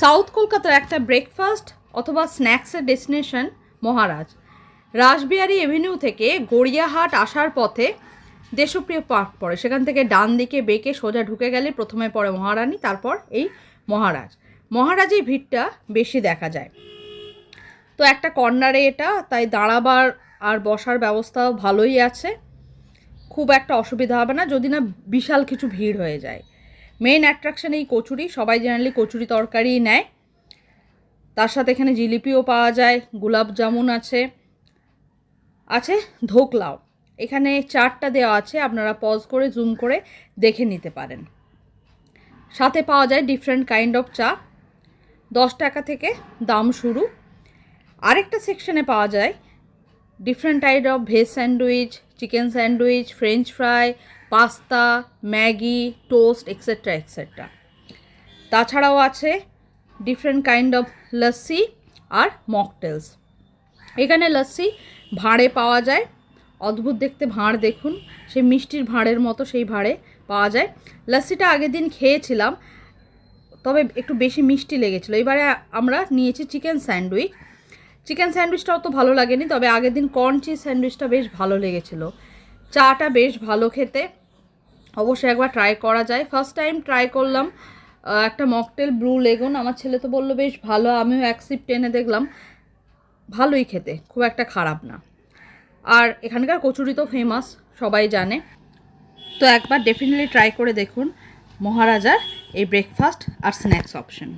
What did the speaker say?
South কলকাতার একটা breakfast অথবা স্ন্যাক্সের ডেস্টিনেশন মহারাজ। রাসবিহারী এভিনিউ থেকে গড়িয়াহাট আসার পথে দেশপ্রিয় পার্ক পড়ে, সেখান থেকে ডান দিকে বেঁকে সোজা ঢুকে গেলে প্রথমে পড়ে মহারানী, তারপর এই মহারাজ। মহারাজের ভিড়টা বেশি দেখা যায়। তো একটা কর্নারে এটা, তাই দাঁড়াবার আর বসার ব্যবস্থাও ভালোই আছে, খুব একটা অসুবিধা হবে না যদি না বিশাল কিছু ভিড় হয়ে যায়। মেইন অ্যাট্রাকশন এই কচুরি, সবাই জেনারেলি কচুরি তরকারি নেয়, তার সাথে এখানে জিলিপিও পাওয়া যায়, গোলাপ জামুন আছে, আছে ধোকলাও। এখানে চারটা দেওয়া আছে, আপনারা পজ করে জুম করে দেখে নিতে পারেন। সাথে পাওয়া যায় ডিফারেন্ট কাইন্ড অফ চা, 10 টাকা থেকে দাম শুরু। আরেকটা সেকশনে পাওয়া যায় different type of veg sandwich, chicken sandwich, french fry, pasta, Maggi, toast etcetera etcetera. তাছাড়াও আছে ডিফারেন্ট কাইন্ড অফ লস্যি আর মকটেলস। এখানে লস্যি ভাঁড়ে পাওয়া যায়, অদ্ভুত দেখতে ভাঁড়, দেখুন সেই মিষ্টির ভাঁড়ের মতো সেই ভাঁড়ে পাওয়া যায়। লস্যিটা আগের দিন খেয়েছিলাম, তবে একটু বেশি মিষ্টি লেগেছিলো। এবারে আমরা নিয়েছি চিকেন স্যান্ডউইচ। চিকেন স্যান্ডউইচটাও তো ভালো লাগেনি, তবে আগের দিন কর্ন চিজ স্যান্ডউইচটা বেশ ভালো লেগেছিলো। চাটা বেশ ভালো খেতে, অবশ্যই একবার ট্রাই করা যায়। ফার্স্ট টাইম ট্রাই করলাম একটা মকটেল ব্লু লেগুন, আমার ছেলে তো বললো বেশ ভালো, আমিও এক সিপ টেনে দেখলাম, ভালোই খেতে, খুব একটা খারাপ না। আর এখানকার কচুরি তো ফেমাস, সবাই জানে, তো একবার ডেফিনেটলি ট্রাই করে দেখুন মহারাজার এই ব্রেকফাস্ট আর স্ন্যাক্স অপশন।